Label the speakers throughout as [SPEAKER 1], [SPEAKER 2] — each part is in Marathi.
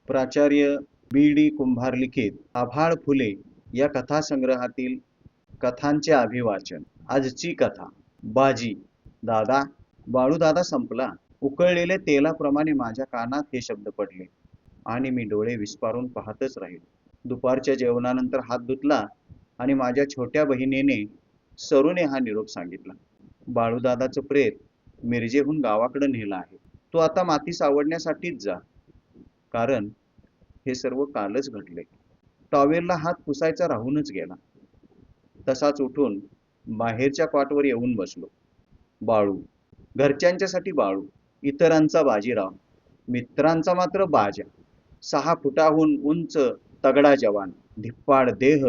[SPEAKER 1] प्राचार्य बी.डी. कुंभार लिखित आभाळ फुले या कथासंग्रहातील कथांचे अभिवाचन. आजची कथा बाजी. दादा. बाळूदादा संपला. उकळलेल्या तेलाप्रमाणे माझ्या कानात हे शब्द पडले आणि मी डोळे विस्पारून पाहतच राहिलो. दुपारच्या जेवणानंतर हात धुतला आणि माझ्या छोट्या बहिणीने सरूने हा निरोप सांगितला. बाळूदादाचं प्रेत मिरजेहून गावाकडे नेलं आहे. तो आता माती सावडण्यासाठीच जा, कारण हे सर्व कालच घडले. टॉवेलला हात पुसायचा राहूनच गेला. तसाच उठून बाहेरच्या कॉटवर येऊन बसलो. बाळू. घरच्यांच्यासाठी बाळू, इतरांचा बाजीराव, मित्रांचा मात्र बाजा. 6 फुटाहून उंच तगडा जवान, धिप्पाड देह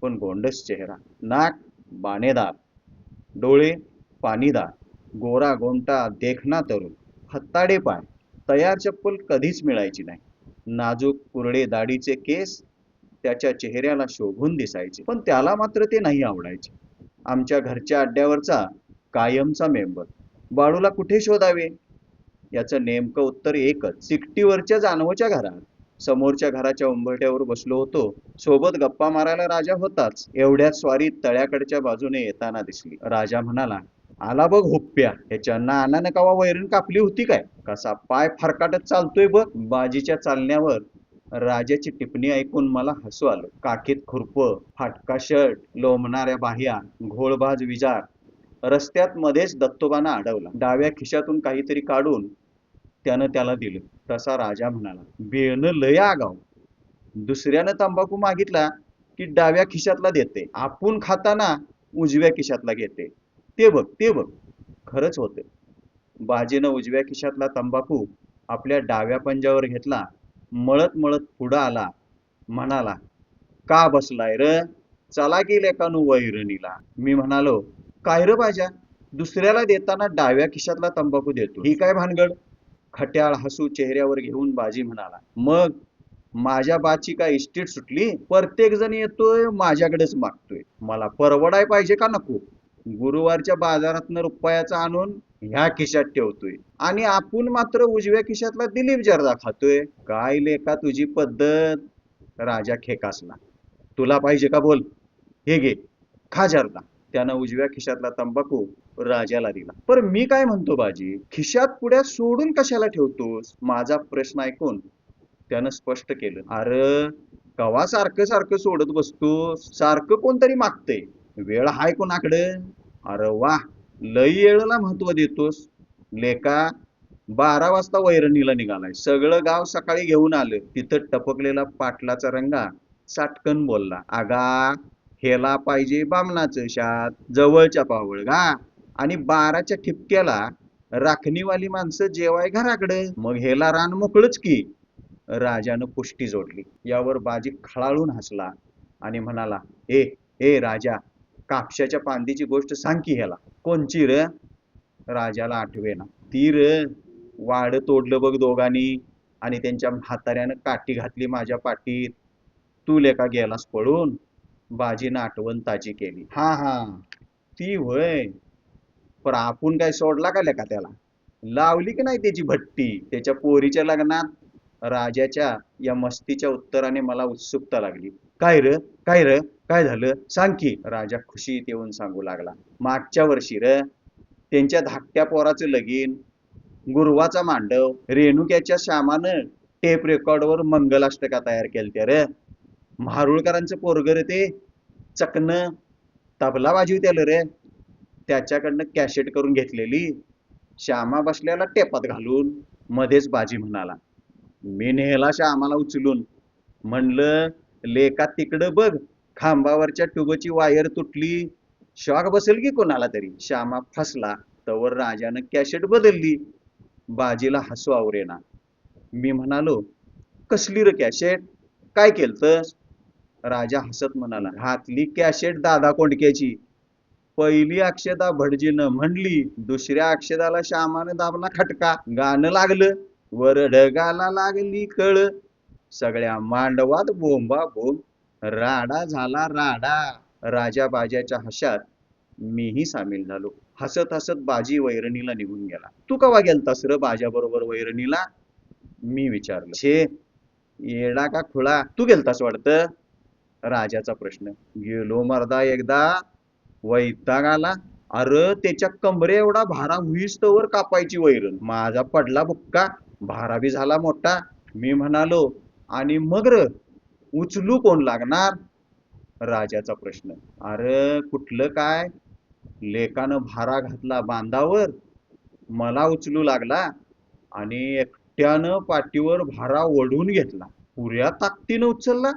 [SPEAKER 1] पण गोंडस चेहरा, नाक बाणेदार, डोळे पाणीदार, गोरा गोमटा देखना तरुण, हत्ताडे पाय, तयार चप्पल कधीच मिळायची नाही. नाजूक कुरडे दाढीचे केस त्याच्या चेहऱ्याला शोभून दिसायचे, पण त्याला मात्र ते नाही आवडायचे. आमच्या घरच्या अड्ड्यावरचा कायमचा मेंबर. बाळूला कुठे शोधावे याचं नेमकं उत्तर एकच. सिकटीवरच्या जानवच्या घरात. समोरच्या घराच्या उंबरठ्यावर बसलो होतो. सोबत गप्पा मारायला राजा होताच. एवढ्यात स्वारी तळ्याकडच्या बाजूने येताना दिसली. राजा म्हणाला, आला बघ हुप्प्या. ह्याच्या नानानं कवा वैरण कापली होती काय? कसा पाय फरकाटत चालतोय बघ. बाजीच्या चालण्यावर राजाची टिप्पणी ऐकून मला हसू आलं. काकीत खुरप, फाटका शर्ट, लोंबणाऱ्या बाह्या, घोळबाज विजार. रस्त्यात मध्येच दत्तोबांना अडवला. डाव्या खिशातून काहीतरी काढून त्यानं त्याला दिलं. तसा राजा म्हणाला, बेनं लय आगाव. दुसऱ्यानं तंबाखू मागितला की डाव्या खिशातला देते, आपण खाताना उजव्या खिशातला घेते. ते बघ ते बघ. खरंच होते. बाजीनं उजव्या खिशातला तंबाखू आपल्या डाव्या पंजावर घेतला. मळत मळत पुढं आला. म्हणाला, का बसलाय र? चला की लेकानू वैरणीला. मी म्हणालो, काय र बाजा, दुसऱ्याला देताना डाव्या खिशातला तंबाखू देतो, ही काय भानगड? खट्याळ हसू चेहऱ्यावर घेऊन बाजी म्हणाला, मग माझ्या बाची काय इस्टेट सुटली? प्रत्येक जण येतोय माझ्याकडेच मागतोय. मला परवडाय पाहिजे का नको? गुरुवारच्या बाजारातनं रुपयाचा आणून ह्या खिशात ठेवतोय आणि आपण मात्र उजव्या खिशातला दिलीप जर्दा खातोय. काय लेका तुझी पद्धत? राजा खेकासला. तुला पाहिजे का बोल? हे घे, खा जर्दा. त्यानं उजव्या खिशातला तंबाखू राजाला दिला. पर मी काय म्हणतो बाजी, खिशात पुढ्या सोडून कशाला ठेवतोस? माझा प्रश्न ऐकून त्यानं स्पष्ट केलं, अरे कवा सारखं सारखं सोडत बसतोस? सारखं कोणतरी मागतंय, वेळ हाय कोणाकडे? अरे वा, लई येळला महत्व देतोस. लेका 12 वाजता वैरणीला निघालाय. सगळं गाव सकाळी घेऊन आलं. तिथं टपकलेला पाटलाचा रंगा साटकन बोलला, आगा हेला पाहिजे बामणाचं शात, जवळच्या पावळगा, आणि 12च्या ठिपक्याला राखणीवाली माणसं जेवाय घराकडे. मग हेला रान मोकळच की. राजानं पुष्टी जोडली. यावर बाजी खळाळून हसला आणि म्हणाला, ए ए राजा, कापशाच्या पांदीची गोष्ट सांग की ह्याला. कोणची र? राजाला आठवेना. ती र, वाड तोडलं बघ दोघांनी आणि त्यांच्या म्हाताऱ्यानं काठी घातली माझ्या पाठीत. तू लेका गेलास पळून. बाजीनं आठवण ताजी केली. हा हा, ती होय. पण आपण काय सोडला का लेका त्याला? लावली की नाही त्याची भट्टी त्याच्या पोरीच्या लग्नात? राजाच्या या मस्तीच्या उत्तराने मला उत्सुकता लागली. काय र? काय र? काय झालं? सांग की. राजा खुशीत येऊन सांगू लागला, मागच्या वर्षी र, त्यांच्या धाकट्या पोराचं लगीन, गुरुवाचा मांडव, रेणुक्याच्या श्यामानं टेप रेकॉर्डवर मंगलाष्टका तयार केलत्या र. महारुळकरांचं पोरग रे ते, चकनं तबला वाजवत्याल रे. त्याच्याकडनं कॅसेट करून घेतलेली. श्यामा बसल्याला टेपात घालून. मध्येच बाजी म्हणाला, मी नेला श्यामाला उचलून. म्हणलं, लेका तिकडं बघ, खांबावरच्या ट्यूबची वायर तुटली, शॉक बसेल की कोणाला तरी. श्यामा फसला. तवर राजानं कॅसेट बदलली. बाजीला हसू आवरेना. मी म्हणालो, कसली र कॅसेट? काय केलतस? राजा हसत म्हणाला, घातली कॅसेट दादा कोंडक्याची. पहिली अक्षदा भटजीनं म्हणली, दुसऱ्या अक्षदाला श्यामानं दाबला खटका. गाणं लागलं. वर ढगाला लागली कळ. सगळ्या मांडवात बोंबा बोंब. राडा झाला राडा. राजा बाजाच्या हशात मीही सामील झालो. हसत हसत बाजी वैरणीला निघून गेला. तू कवा गेलतास र बाजा बरोबर वैरणीला? मी विचारलं. छे, येडा का खुळा, तू गेलतास वाटतं? राजाचा प्रश्न. गेलो मर्दा एकदा, वैताग आला. अरे त्याच्या कमरे एवढा भारा हुईस्तवर कापायची वैरण. माझा पडला बुक्का, भारा बी झाला मोठा. मी म्हणालो, आणि मग र उचलू कोण लागणार? राजाचा प्रश्न. अरे कुठलं काय, लेकानं भारा घातला बांधावर, मला उचलू लागला आणि एकट्यानं पाठीवर भारा ओढून घेतला. पुऱ्या ताकदीनं उचलला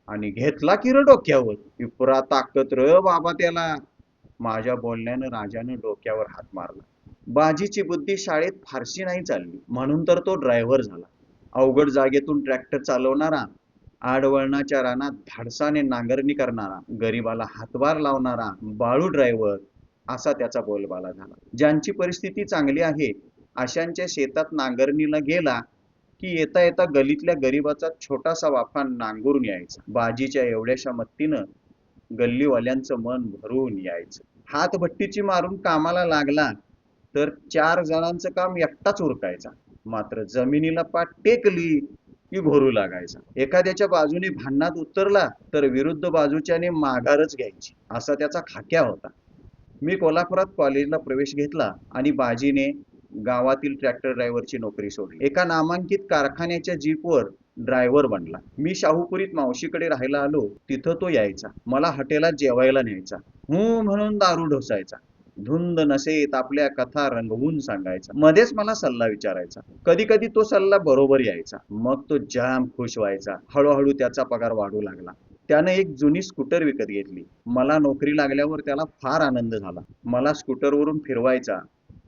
[SPEAKER 1] आणि घेतला की र डोक्यावर. इपरा ताकद र बाबा त्याला. माझ्या बोलण्यानं राजानं डोक्यावर हात मारला. बाजीची बुद्धी शाळेत फारशी नाही चालली, म्हणून तर तो ड्रायव्हर झाला. अवघड जागेतून ट्रॅक्टर चालवणारा, आडवळणाच्या रानात धाडसाने नांगरणी करणारा, गरिबाला हातभार लावणारा बाळू ड्रायव्हर, असा त्याचा बोलबाला झाला. ज्यांची परिस्थिती चांगली आहे अशांच्या शेतात नांगरणीला गेला की येता येता गलीतल्या गरिबाचा छोटासा वाफा नांगरून यायचा. बाजीच्या एवढ्याशा मत्तीनं गल्लीवाल्यांचं मन भरून यायचं. हातभट्टीची मारून कामाला लागला तर 4 जणांचं काम एकटाच उरकायचा. मात्र जमिनीला पाठ टेकली की घोरू लागायचा. एखाद्याच्या बाजूने भांडणात उतरला तर विरुद्ध बाजूच्याने माघारच घ्यायची, असा त्याचा खाक्या होता. मी कोल्हापुरात कॉलेजला प्रवेश घेतला आणि बाजीने गावातील ट्रॅक्टर ड्रायव्हरची नोकरी सोडली. एका नामांकित कारखान्याच्या जीपवर ड्रायव्हर बनला. मी शाहूपुरीत मावशीकडे राहायला आलो, तिथं तो यायचा. मला हॉटेलात जेवायला न्यायचा. म्हणून दारू ढोसायचा. धुंद नशेत आपल्या कथा रंगवून सांगायचा. मध्येच मला सल्ला विचारायचा. कधी कधी तो सल्ला बरोबर यायचा. मग तो जाम खुश व्हायचा. हळूहळू त्याचा पगार वाढू लागला. त्यानं एक जुनी स्कूटर विकत घेतली. मला नोकरी लागल्यावर त्याला फार आनंद झाला. मला स्कूटरवरून फिरवायचा,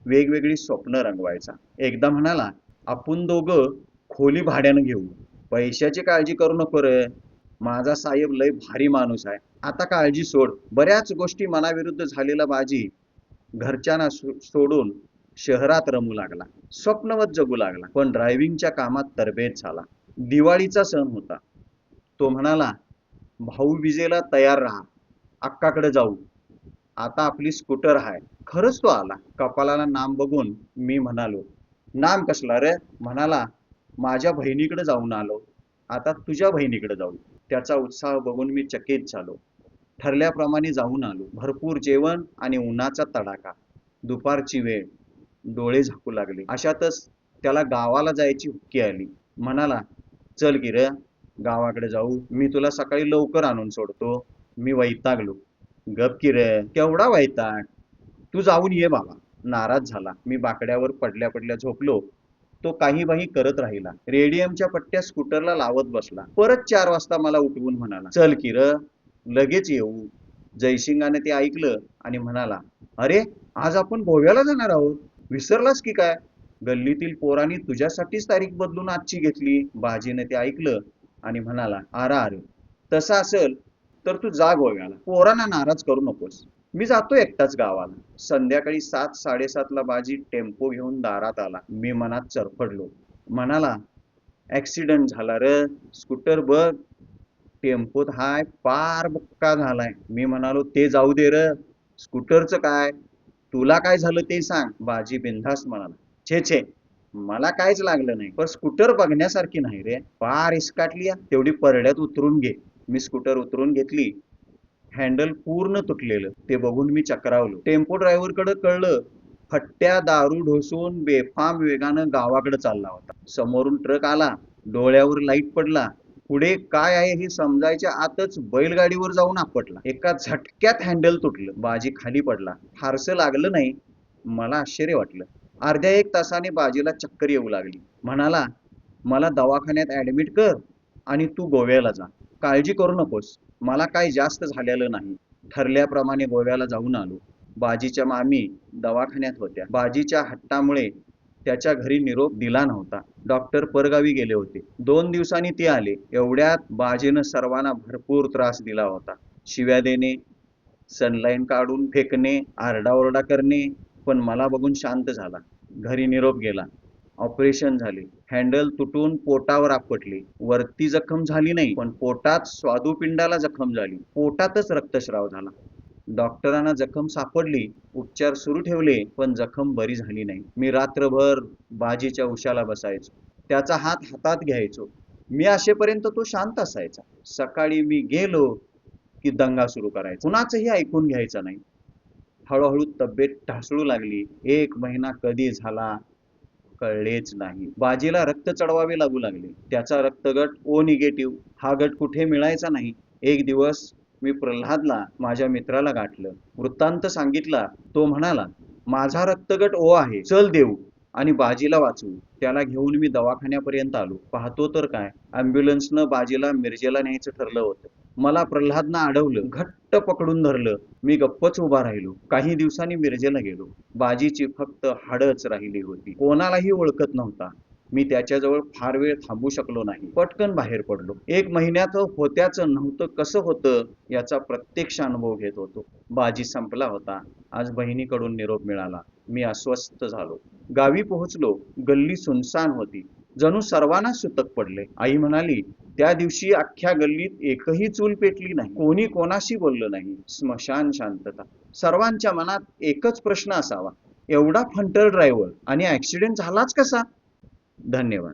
[SPEAKER 1] वेगवेगळी स्वप्न रंगवायचा. एकदा म्हणाला, आपण दोघं खोली भाड्यानं घेऊ. पैशाची काळजी करू नको रे, माझा साहेब लय भारी माणूस आहे. आता काळजी सोड. बऱ्याच गोष्टी मनाविरुद्ध झालेला बाजी घरच्यांना सोडून शहरात रमू लागला. स्वप्नवत जगू लागला. पण ड्रायव्हिंगच्या कामात तरबेज झाला. दिवाळीचा सण होता. तो म्हणाला, भाऊबीजेला तयार राहा, अक्काकडे जाऊ. आता आपली स्कूटर आहे. खरंच तो आला. कपालाला नाम बघून मी म्हणालो, नाम कसला रे? म्हणाला, माझ्या बहिणीकडे जाऊन आलो. आता तुझ्या बहिणीकडे जाऊ. त्याचा उत्साह बघून मी चकित झालो. ठरल्याप्रमाणे जाऊन आलो. भरपूर जेवण आणि उन्हाचा तडाखा. दुपारची वेळ. डोळे झाकू लागले. अशातच त्याला गावाला जायची हुक्की आली. म्हणाला, चल की रे, गावाकडे जाऊ. मी तुला सकाळी लवकर आणून सोडतो. मी वैतागलो. गप की रे, केवढा वैताग, तू जाऊन ये बाबा. नाराज झाला. मी बाकड्यावर पडल्या पडल्या झोपलो. तो काही बाही करत राहिला. रेडियमच्या पट्ट्या स्कूटरला लावत बसला. परत 4 वाजता मला उठवून म्हणाला, चल की र, लगेच येऊ. जयसिंगाने ते ऐकलं आणि म्हणाला, अरे आज आपण गोव्याला जाणार आहोत, विसरलास की काय? गल्लीतील पोरांनी तुझ्यासाठीच तारीख बदलून आजची घेतली. बाजीने ते ऐकलं आणि म्हणाला, अरे तसं असेल तर तू जा गोव्याला, पोरांना नाराज करू नकोस. मी जातो एकटाच गावाला. संध्याकाळी 7-7:30ला बाजी टेम्पो घेऊन दारात आला. मी मनात चरफडलो. म्हणाला, ऍक्सिडेंट झाला र, स्कूटर बघ. टेम्पोत हाय, पार बुक्का झालाय. मी म्हणालो, ते जाऊ दे र, स्कूटरचं काय? तुला काय झालं ते सांग. बाजी बिनधास्त म्हणाला, छे छे, मला काहीच लागलं नाही. पण स्कूटर बघण्यासारखी नाही रे, पार इस्काटली. तेवढी परड्यात उतरून घे. मी स्कूटर उतरून घेतली. हँडल पूर्ण तुटलेलं. ते बघून मी चक्रावलो. टेम्पो ड्रायव्हरकडे कळलं. फट्ट्या दारू ढोसून बेफाम वेगानं गावाकडे चालला होता. समोरून ट्रक आला. डोळ्यावर लाईट पडला. पुढे काय आहे हे समजायच्या आतच बैलगाडीवर जाऊन आपटला. एका झटक्यात हँडल तुटलं. बाजी खाली पडला. फारसं लागलं नाही. मला आश्चर्य वाटलं. अर्ध्या 1 तासाने बाजीला चक्कर येऊ लागली. म्हणाला, मला दवाखान्यात ऍडमिट कर आणि तू गोव्याला जा. काळजी करू नकोस, मला काही जास्त झालेलं नाही. ठरल्याप्रमाणे गोव्याला जाऊन आलो. बाजीच्या मामी दवाखान्यात होत्या. बाजीच्या हट्टामुळे त्याच्या घरी निरोप दिला नव्हता. डॉक्टर परगावी गेले होते. 2 दिवसांनी ते आले. एवढ्यात बाजीनं सर्वांना भरपूर त्रास दिला होता. शिव्या देणे, सनलाईन काढून फेकणे, आरडाओरडा करणे. पण मला बघून शांत झाला. घरी निरोप गेला. ऑपरेशन झाले. हँडल तुटून पोटावर आपटली. वरती जखम झाली नाही, पण पोटात स्वादुपिंडाला जखम झाली. पोटातच रक्तस्राव झाला. डॉक्टरांना जखम सापडली. उपचार सुरू ठेवले, पण जखम बरी झाली नाही. मी रात्रभर बाजीच्या उशाला बसायचो. त्याचा हात हातात घ्यायचो. मी असेपर्यंत तो शांत असायचा. सकाळी मी गेलो की दंगा सुरू करायचा, कुणाचंही ऐकून घ्यायचं नाही. हळूहळू तब्येत ढासळू लागली. 1 महिना कधी झाला कळलेच नाही. बाजीला रक्त चढवावे लागू लागले. त्याचा रक्तगट ओ निगेटिव्ह. हा गट कुठे मिळायचा नाही. एक दिवस मी प्रल्हादला, माझ्या मित्राला गाठलं, वृत्तांत सांगितला. तो म्हणाला, माझा रक्तगट ओ आहे, चल देऊ आणि बाजीला वाचवू. त्याला घेऊन मी दवाखान्यापर्यंत आलो. पाहतो तर काय, ॲम्ब्युलन्सनं बाजीला मिरजेला न्यायचं ठरलं होतं. मला प्रल्हादनं अडवलं, घट्ट पकडून धरलं. मी गप्पच उभा राहिलो. काही दिवसांनी मिरजेला गेलो. बाजीची फक्त हाडच राहिली होती. कोणालाही ओळखत नव्हता. मी त्याच्याजवळ फार वेळ थांबू शकलो नाही. पटकन बाहेर पडलो. 1 महिन्याचं होत्याचं नव्हतं कसं होतं याचा प्रत्यक्ष अनुभव घेत होतो. बाजी संपला होता. आज बहिणीकडून निरोप मिळाला. मी अस्वस्थ झालो. गावी पोहोचलो. गल्ली सुनसान होती. जणू सर्वांना सुतक पडले. आई म्हणाली, त्या दिवशी अख्ख्या गल्लीत एकही चूल पेटली नाही. कोणी कोणाशी बोललं नाही. स्मशान शांतता. सर्वांच्या मनात एकच प्रश्न असावा, एवढा फंटर ड्रायव्हर आणि ऍक्सिडेंट झालाच कसा? धन्यवाद.